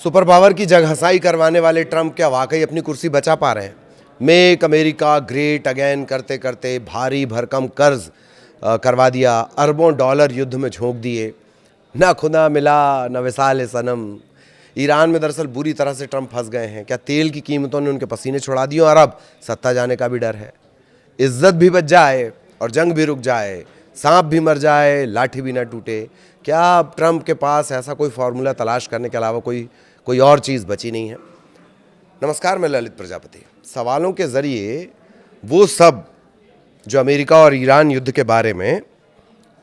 Super power की जग हंसाई करवाने वाले ट्रंप क्या वाकई अपनी कुर्सी बचा पा रहे हैं? मेक अमेरिका ग्रेट अगेन करते करते भारी भरकम कर्ज करवा दिया, अरबों डॉलर युद्ध में झोंक दिए, ना खुदा मिला न विसाल सनम। ईरान में दरअसल बुरी तरह से ट्रंप फंस गए हैं। क्या तेल की कीमतों ने उनके पसीने छुड़ा दिए और अब सत्ता जाने का भी डर है? इज्जत भी बच जाए और जंग भी रुक जाए, सांप भी मर जाए लाठी भी ना टूटे। क्या ट्रंप के पास ऐसा कोई फॉर्मूला तलाश करने के अलावा कोई और चीज़ बची नहीं है? नमस्कार, मैं ललित प्रजापति। सवालों के ज़रिए वो सब जो अमेरिका और ईरान युद्ध के बारे में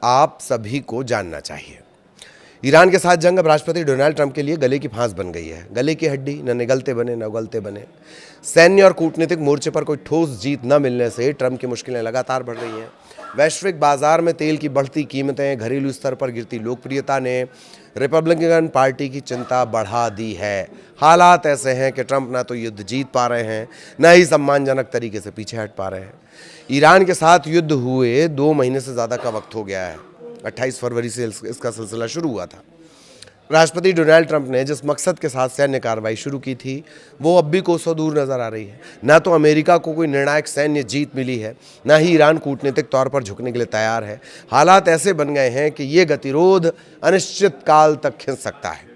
आप सभी को जानना चाहिए। ईरान के साथ जंग अब राष्ट्रपति डोनाल्ड ट्रंप के लिए गले की फांस बन गई है। गले की हड्डी न निगलते बने न उगलते बने। सैन्य और कूटनीतिक मोर्चे पर कोई ठोस जीत न मिलने से ट्रंप की मुश्किलें लगातार बढ़ रही हैं। वैश्विक बाजार में तेल की बढ़ती कीमतें, घरेलू स्तर पर गिरती लोकप्रियता ने रिपब्लिकन पार्टी की चिंता बढ़ा दी है। हालात ऐसे हैं कि ट्रंप ना तो युद्ध जीत पा रहे हैं, न ही सम्मानजनक तरीके से पीछे हट पा रहे हैं। ईरान के साथ युद्ध हुए 2 महीने से ज़्यादा का वक्त हो गया है। 28 फरवरी से इसका सिलसिला शुरू हुआ था। राष्ट्रपति डोनाल्ड ट्रंप ने जिस मकसद के साथ सैन्य कार्रवाई शुरू की थी, वो अब भी कोसों दूर नजर आ रही है। ना तो अमेरिका को कोई निर्णायक सैन्य जीत मिली है, ना ही ईरान कूटनीतिक तौर पर झुकने के लिए तैयार है। हालात ऐसे बन गए हैं कि ये गतिरोध अनिश्चित काल तक खिंच सकता है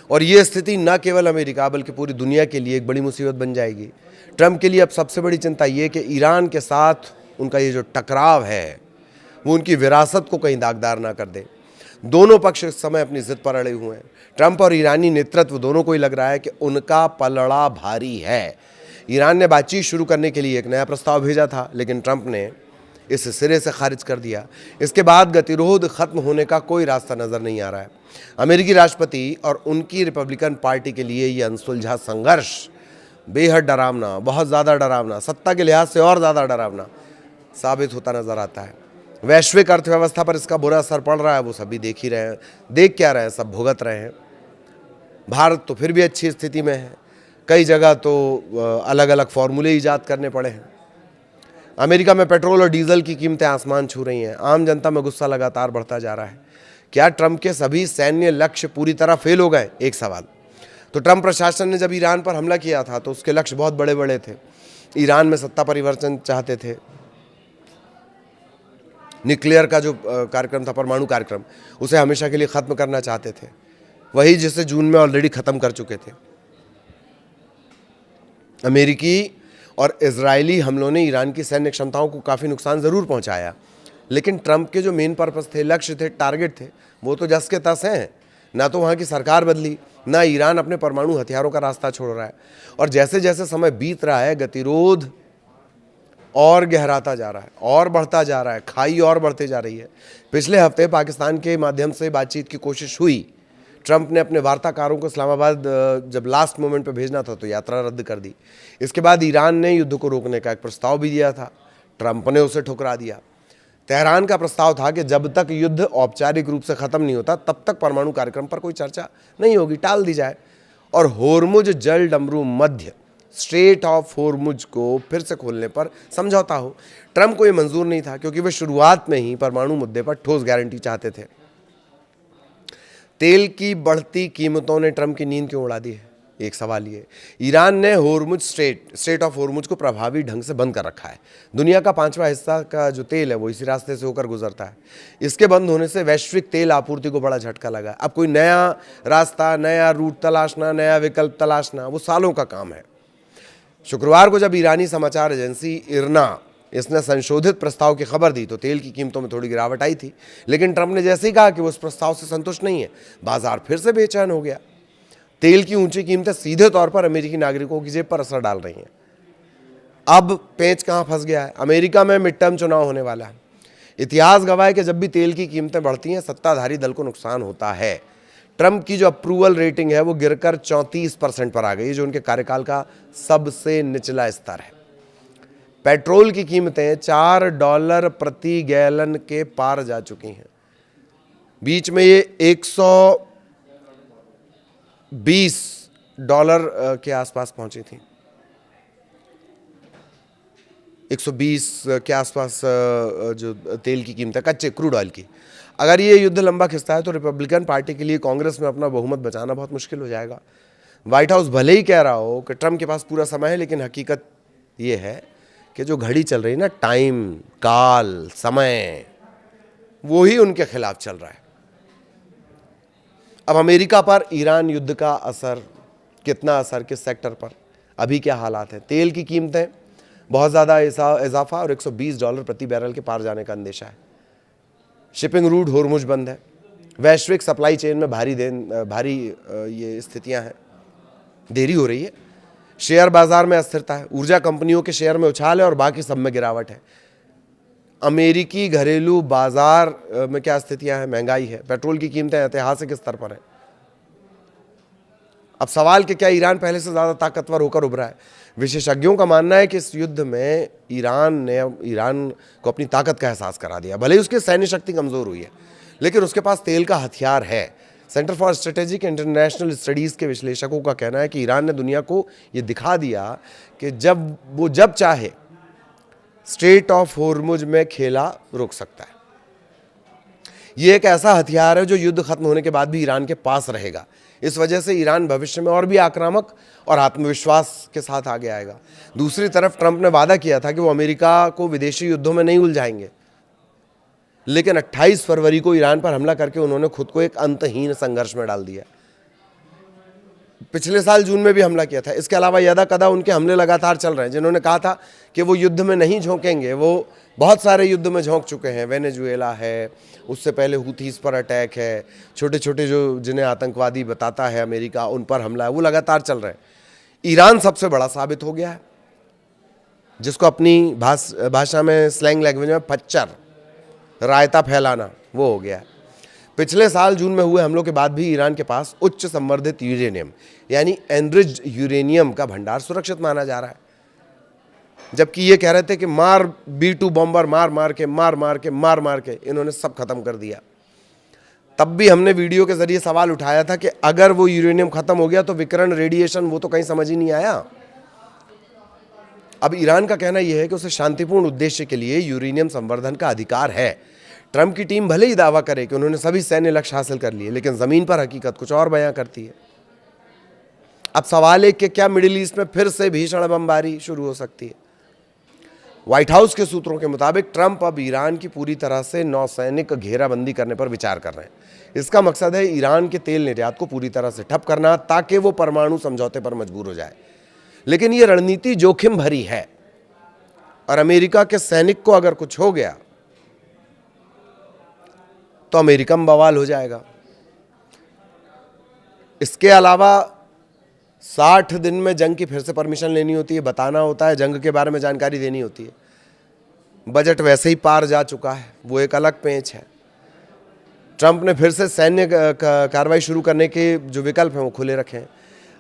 और ये स्थिति न केवल अमेरिका बल्कि पूरी दुनिया के लिए एक बड़ी मुसीबत बन जाएगी। ट्रंप के लिए अब सबसे बड़ी चिंता ये कि ईरान के साथ उनका ये जो टकराव है वो उनकी विरासत को कहीं दागदार ना कर दे। दोनों पक्ष इस समय अपनी जिद पर अड़े हुए हैं। ट्रंप और ईरानी नेतृत्व दोनों को ही लग रहा है कि उनका पलड़ा भारी है। ईरान ने बातचीत शुरू करने के लिए एक नया प्रस्ताव भेजा था, लेकिन ट्रंप ने इसे सिरे से खारिज कर दिया। इसके बाद गतिरोध खत्म होने का कोई रास्ता नजर नहीं आ रहा है। अमेरिकी राष्ट्रपति और उनकी रिपब्लिकन पार्टी के लिए ये अनसुलझा संघर्ष बेहद डरावना, बहुत ज़्यादा डरावना, सत्ता के लिहाज से और ज़्यादा डरावना साबित होता नजर आता है। वैश्विक अर्थव्यवस्था पर इसका बुरा असर पड़ रहा है, वो सभी देख ही रहे हैं। देख क्या रहे हैं, सब भुगत रहे हैं। भारत तो फिर भी अच्छी स्थिति में है। कई जगह तो अलग अलग फॉर्मूले ईजाद करने पड़े हैं। अमेरिका में पेट्रोल और डीजल की कीमतें आसमान छू रही हैं। आम जनता में गुस्सा लगातार बढ़ता जा रहा है। क्या ट्रंप के सभी सैन्य लक्ष्य पूरी तरह फेल हो गए? एक सवाल। तो ट्रंप प्रशासन ने जब ईरान पर हमला किया था तो उसके लक्ष्य बहुत बड़े बड़े थे। ईरान में सत्ता परिवर्तन चाहते थे, न्यूक्लियर का जो कार्यक्रम था, परमाणु कार्यक्रम, उसे हमेशा के लिए ख़त्म करना चाहते थे, वही जिसे जून में ऑलरेडी ख़त्म कर चुके थे। अमेरिकी और इजरायली हमलों ने ईरान की सैन्य क्षमताओं को काफ़ी नुकसान ज़रूर पहुंचाया, लेकिन ट्रंप के जो मेन पर्पस थे, लक्ष्य थे, टारगेट थे, वो तो जस के तस हैं। ना तो वहाँ की सरकार बदली, ना ईरान अपने परमाणु हथियारों का रास्ता छोड़ रहा है। और जैसे जैसे समय बीत रहा है, गतिरोध और गहराता जा रहा है और बढ़ता जा रहा है, खाई और बढ़ते जा रही है। पिछले हफ्ते पाकिस्तान के माध्यम से बातचीत की कोशिश हुई। ट्रंप ने अपने वार्ताकारों को इस्लामाबाद जब लास्ट मोमेंट पे भेजना था तो यात्रा रद्द कर दी। इसके बाद ईरान ने युद्ध को रोकने का एक प्रस्ताव भी दिया था, ट्रंप ने उसे ठुकरा दिया। तेहरान का प्रस्ताव था कि जब तक युद्ध औपचारिक रूप से ख़त्म नहीं होता तब तक परमाणु कार्यक्रम पर कोई चर्चा नहीं होगी, टाल दी जाए। और होर्मुज जल डमरू मध्य स्ट्रेट ऑफ होर्मुज को फिर से खोलने पर समझौता हो। ट्रंप को यह मंजूर नहीं था क्योंकि वे शुरुआत में ही परमाणु मुद्दे पर ठोस गारंटी चाहते थे। तेल की बढ़ती कीमतों ने ट्रंप की नींद क्यों उड़ा दी है? एक सवाल ये। ईरान ने होर्मुज स्ट्रेट ऑफ होर्मुज को प्रभावी ढंग से बंद कर रखा है। दुनिया का 5वां हिस्सा का जो तेल है वो इसी रास्ते से होकर गुजरता है। इसके बंद होने से वैश्विक तेल आपूर्ति को बड़ा झटका लगा। अब कोई नया रास्ता, नया रूट तलाशना, नया विकल्प तलाशना, वो सालों का काम है। शुक्रवार को जब ईरानी समाचार एजेंसी इरना इसने संशोधित प्रस्ताव की खबर दी तो तेल की कीमतों में थोड़ी गिरावट आई थी, लेकिन ट्रंप ने जैसे ही कहा कि वो उस प्रस्ताव से संतुष्ट नहीं है, बाजार फिर से बेचैन हो गया। तेल की ऊंची कीमतें सीधे तौर पर अमेरिकी नागरिकों की जेब पर असर डाल रही हैं। अब पेंच कहाँ फंस गया है? अमेरिका में मिड टर्म चुनाव होने वाला है। इतिहास गवाह है कि जब भी तेल की कीमतें बढ़ती हैं, सत्ताधारी दल को नुकसान होता है। ट्रंप की जो अप्रूवल रेटिंग है वो गिरकर 34% पर आ गई, जो उनके कार्यकाल का सबसे निचला स्तर है। पेट्रोल की कीमतें $4 प्रति गैलन के पार जा चुकी हैं। बीच में ये $120 के आसपास पहुंची थी, 120 के आसपास जो तेल की कीमत है, कच्चे क्रूड ऑयल की। अगर ये युद्ध लंबा खिंचता है तो रिपब्लिकन पार्टी के लिए कांग्रेस में अपना बहुमत बचाना बहुत मुश्किल हो जाएगा। व्हाइट हाउस भले ही कह रहा हो कि ट्रंप के पास पूरा समय है, लेकिन हकीकत ये है कि जो घड़ी चल रही है ना, टाइम, काल, समय, वो ही उनके खिलाफ चल रहा है। अब अमेरिका पर ईरान युद्ध का असर, कितना असर, किस सेक्टर पर, अभी क्या हालात हैं? तेल की कीमतें बहुत ज़्यादा इजाफा और $120 प्रति बैरल के पार जाने का अंदेशा है। शिपिंग रूट होर्मुज बंद है। वैश्विक सप्लाई चेन में भारी ये स्थितियां हैं, देरी हो रही है। शेयर बाजार में अस्थिरता है, ऊर्जा कंपनियों के शेयर में उछाल है और बाकी सब में गिरावट है। अमेरिकी घरेलू बाजार में क्या स्थितियां हैं? महंगाई है, पेट्रोल की कीमतें ऐतिहासिक स्तर पर हैं। अब सवाल कि क्या ईरान पहले से ज़्यादा ताकतवर होकर उभरा है? विशेषज्ञों का मानना है कि इस युद्ध में ईरान को अपनी ताकत का एहसास करा दिया। भले ही उसकी सैन्य शक्ति कमज़ोर हुई है, लेकिन उसके पास तेल का हथियार है। Centre for strategic international studies के विश्लेषकों का कहना है कि ईरान ने दुनिया को ये दिखा दिया कि जब चाहे स्ट्रेट ऑफ होर्मुज में खेला रोक सकता है। ये एक ऐसा हथियार है जो युद्ध खत्म होने के बाद भी ईरान के पास रहेगा। इस वजह से ईरान भविष्य में और भी आक्रामक और आत्मविश्वास के साथ आगे आएगा। दूसरी तरफ ट्रंप ने वादा किया था कि वो अमेरिका को विदेशी युद्धों में नहीं उलझाएंगे, लेकिन 28 फरवरी को ईरान पर हमला करके उन्होंने खुद को एक अंतहीन संघर्ष में डाल दिया। पिछले साल जून में भी हमला किया था। इसके अलावा यदा कदा उनके हमले लगातार चल रहे हैं। जिन्होंने कहा था कि वो युद्ध में नहीं झोंकेंगे, वो बहुत सारे युद्ध में झोंक चुके हैं। वेनेजुएला है, उससे पहले हुथीस पर अटैक है, छोटे छोटे जो जिन्हें आतंकवादी बताता है अमेरिका, उन पर हमला है, वो लगातार चल रहे हैं। ईरान सबसे बड़ा साबित हो गया है, जिसको अपनी भाषा में, स्लैंग लैंग्वेज में पच्चर, रायता फैलाना, वो हो गया है। पिछले साल जून में हुए हमलों के बाद भी ईरान के पास उच्च संवर्धित यूरेनियम यानी एनरिच्ड यूरेनियम का भंडार सुरक्षित माना जा रहा है। जबकि ये कह रहे थे कि मार B-2 बॉम्बर मार मार के इन्होंने सब खत्म कर दिया। तब भी हमने वीडियो के जरिए सवाल उठाया था कि अगर वो यूरेनियम खत्म हो गया तो विकिरण, रेडिएशन, वो तो कहीं समझ ही नहीं आया। अब ईरान का कहना यह है कि उसे शांतिपूर्ण उद्देश्य के लिए यूरेनियम संवर्धन का अधिकार है। ट्रंप की टीम भले ही दावा करे कि उन्होंने सभी सैन्य लक्ष्य हासिल कर लिए, लेकिन जमीन पर हकीकत कुछ और बयां करती है। अब सवाल है कि क्या मिडिल ईस्ट में फिर से भीषण बमबारी शुरू हो सकती है? व्हाइट हाउस के सूत्रों के मुताबिक ट्रंप अब ईरान की पूरी तरह से नौसैनिक घेराबंदी करने पर विचार कर रहे हैं। इसका मकसद है ईरान के तेल निर्यात को पूरी तरह से ठप करना, ताकि वो परमाणु समझौते पर मजबूर हो जाए। लेकिन ये रणनीति जोखिम भरी है और अमेरिका के सैनिक को अगर कुछ हो गया तो अमेरिका में बवाल हो जाएगा। इसके अलावा 60 दिन में जंग की फिर से परमिशन लेनी होती है, बताना होता है, जंग के बारे में जानकारी देनी होती है। बजट वैसे ही पार जा चुका है, वो एक अलग पेंच है। ट्रंप ने फिर से सैन्य कार्रवाई शुरू करने के जो विकल्प हैं वो खुले रखे हैं।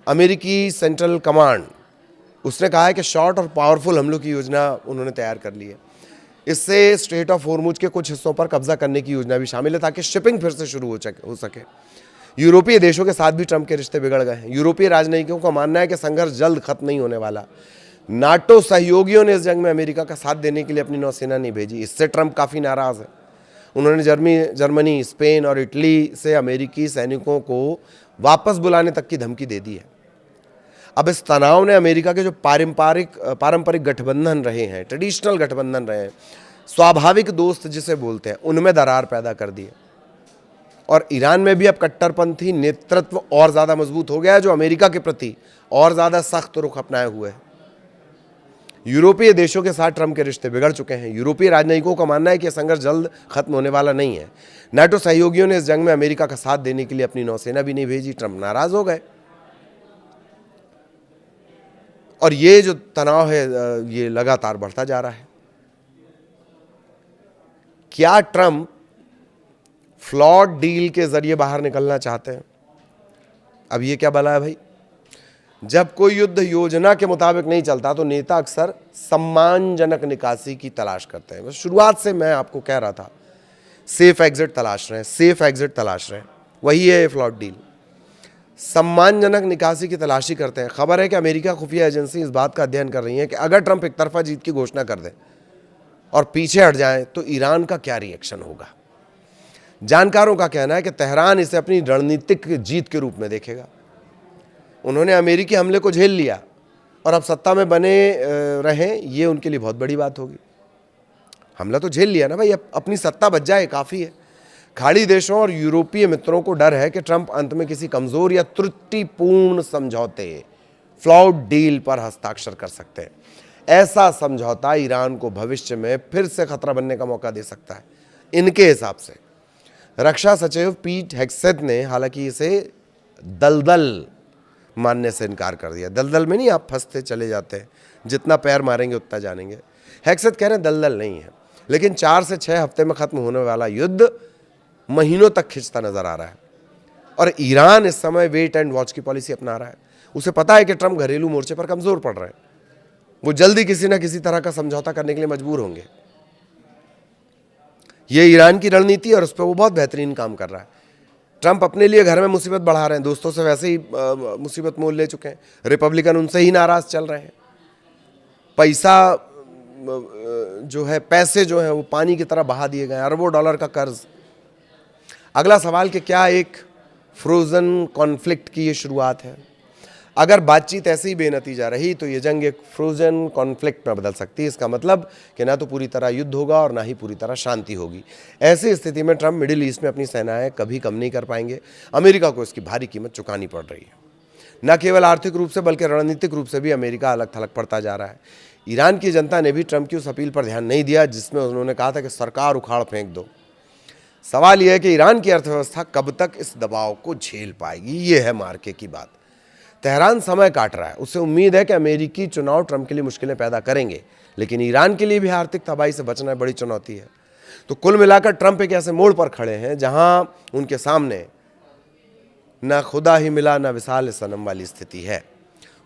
अमेरिकी सेंट्रल कमांड, उसने कहा है कि शॉर्ट और पावरफुल हमलों की योजना उन्होंने तैयार कर ली है। इससे स्ट्रेट ऑफ होर्मुज के कुछ हिस्सों पर कब्जा करने की योजना भी शामिल है, ताकि शिपिंग फिर से शुरू हो सके। यूरोपीय देशों के साथ भी ट्रंप के रिश्ते बिगड़ गए हैं। यूरोपीय राजनयिकों का मानना है कि संघर्ष जल्द खत्म नहीं होने वाला। नाटो सहयोगियों ने इस जंग में अमेरिका का साथ देने के लिए अपनी नौसेना नहीं भेजी। इससे ट्रंप काफ़ी नाराज़ है। उन्होंने जर्मनी, स्पेन और इटली से अमेरिकी सैनिकों को वापस बुलाने तक की धमकी दे दी है। अब इस तनाव ने अमेरिका के जो पारंपरिक गठबंधन रहे हैं, ट्रेडिशनल गठबंधन रहे हैं, स्वाभाविक दोस्त जिसे बोलते हैं, उनमें दरार पैदा कर दी है। और ईरान में भी अब कट्टरपंथी नेतृत्व और ज़्यादा मजबूत हो गया है, जो अमेरिका के प्रति और ज़्यादा सख्त रुख अपनाए हुए है। यूरोपीय देशों के साथ ट्रंप के रिश्ते बिगड़ चुके हैं। यूरोपीय राजनयिकों का मानना है कि यह संघर्ष जल्द खत्म होने वाला नहीं है। नाटो सहयोगियों ने इस जंग में अमेरिका का साथ देने के लिए अपनी नौसेना भी नहीं भेजी। ट्रंप नाराज हो गए और ये जो तनाव है ये लगातार बढ़ता जा रहा है। क्या ट्रंप फ्लॉड डील के जरिए बाहर निकलना चाहते हैं? अब ये क्या भला है भाई? जब कोई युद्ध योजना के मुताबिक नहीं चलता तो नेता अक्सर सम्मानजनक निकासी की तलाश करते हैं। बस शुरुआत से मैं आपको कह रहा था, सेफ एग्जिट तलाश रहे हैं। वही है फ्लॉड डील, सम्मानजनक निकासी की तलाशी करते हैं। खबर है कि अमेरिका खुफिया एजेंसी इस बात का अध्ययन कर रही है कि अगर ट्रंप एक तरफा जीत की घोषणा कर दे और पीछे हट जाए तो ईरान का क्या रिएक्शन होगा। जानकारों का कहना है कि तेहरान इसे अपनी रणनीतिक जीत के रूप में देखेगा। उन्होंने अमेरिकी हमले को झेल लिया और अब सत्ता में बने रहें, ये उनके लिए बहुत बड़ी बात होगी। हमला तो झेल लिया ना भाई, अब अपनी सत्ता बच जाए काफ़ी है। खाड़ी देशों और यूरोपीय मित्रों को डर है कि ट्रंप अंत में किसी कमज़ोर या त्रुटिपूर्ण समझौते, फ्लॉड डील पर हस्ताक्षर कर सकते हैं। ऐसा समझौता ईरान को भविष्य में फिर से खतरा बनने का मौका दे सकता है। इनके हिसाब से रक्षा सचिव पीट हेग्सेथ ने हालांकि इसे दलदल मानने से इनकार कर दिया। दलदल में नहीं आप फंसते चले जाते हैं, जितना पैर मारेंगे उतना जानेंगे। हेग्सेथ कह रहे हैं दलदल नहीं है, लेकिन 4 से 6 हफ्ते में खत्म होने वाला युद्ध महीनों तक खिंचता नजर आ रहा है और ईरान इस समय वेट एंड वॉच की पॉलिसी अपना रहा है। उसे पता है कि ट्रंप घरेलू मोर्चे पर कमजोर पड़ रहे हैं, वो जल्दी किसी ना किसी तरह का समझौता करने के लिए मजबूर होंगे। ये ईरान की रणनीति और उस पर वो बहुत बेहतरीन काम कर रहा है। ट्रंप अपने लिए घर में मुसीबत बढ़ा रहे हैं, दोस्तों से वैसे ही मुसीबत मोल ले चुके हैं, रिपब्लिकन उनसे ही नाराज चल रहे हैं। पैसा जो है, पैसे जो है वो पानी की तरह बहा दिए गए, अरबों डॉलर का कर्ज। अगला सवाल कि क्या एक फ्रोजन कॉन्फ्लिक्ट की ये शुरुआत है? अगर बातचीत ऐसे ही बेनतीजा रही तो ये जंग एक फ्रोजन कॉन्फ्लिक्ट में बदल सकती है। इसका मतलब कि ना तो पूरी तरह युद्ध होगा और ना ही पूरी तरह शांति होगी। ऐसी स्थिति में ट्रंप मिडिल ईस्ट में अपनी सेनाएं कभी कम नहीं कर पाएंगे। अमेरिका को इसकी भारी कीमत चुकानी पड़ रही है। न केवल आर्थिक रूप से बल्कि रणनीतिक रूप से भी अमेरिका अलग थलग पड़ता जा रहा है। ईरान की जनता ने भी ट्रंप की उस अपील पर ध्यान नहीं दिया जिसमें उन्होंने कहा था कि सरकार उखाड़ फेंक दो। सवाल यह है कि ईरान की अर्थव्यवस्था कब तक इस दबाव को झेल पाएगी, ये है मार्के की बात। तेहरान समय काट रहा है, उससे उम्मीद है कि अमेरिकी चुनाव ट्रंप के लिए मुश्किलें पैदा करेंगे, लेकिन ईरान के लिए भी आर्थिक तबाही से बचना बड़ी चुनौती है। तो कुल मिलाकर ट्रंप एक ऐसे मोड़ पर खड़े हैं जहां उनके सामने न खुदा ही मिला न विसाल सनम वाली स्थिति है।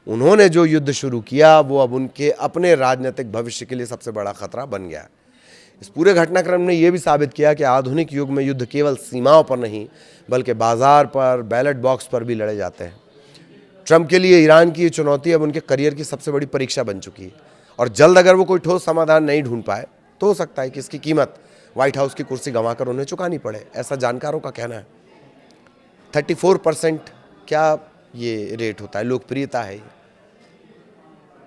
उन्होंने जो युद्ध शुरू किया वो अब उनके अपने राजनीतिक भविष्य के लिए सबसे बड़ा खतरा बन गया। इस पूरे घटनाक्रम ने यह भी साबित किया कि आधुनिक युग में युद्ध केवल सीमाओं पर नहीं बल्कि बाजार पर, बैलेट बॉक्स पर भी लड़े जाते हैं। ट्रंप के लिए ईरान की ये चुनौती अब उनके करियर की सबसे बड़ी परीक्षा बन चुकी है और जल्द अगर वो कोई ठोस समाधान नहीं ढूंढ पाए तो हो सकता है कि इसकी कीमत व्हाइट हाउस की कुर्सी गंवाकर उन्हें चुकानी पड़े, ऐसा जानकारों का कहना है। 34% क्या ये रेट होता है, लोकप्रियता है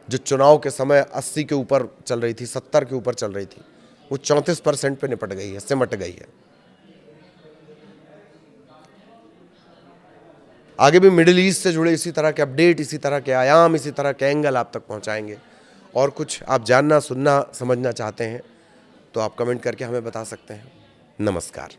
जो चुनाव के समय 80 के ऊपर चल रही थी, 70 के ऊपर चल रही थी, वो 34% पे निपट गई है, सिमट गई है। आगे भी मिडिल ईस्ट से जुड़े इसी तरह के अपडेट, इसी तरह के आयाम, इसी तरह के एंगल आप तक पहुंचाएंगे। और कुछ आप जानना, सुनना, समझना चाहते हैं तो आप कमेंट करके हमें बता सकते हैं। नमस्कार।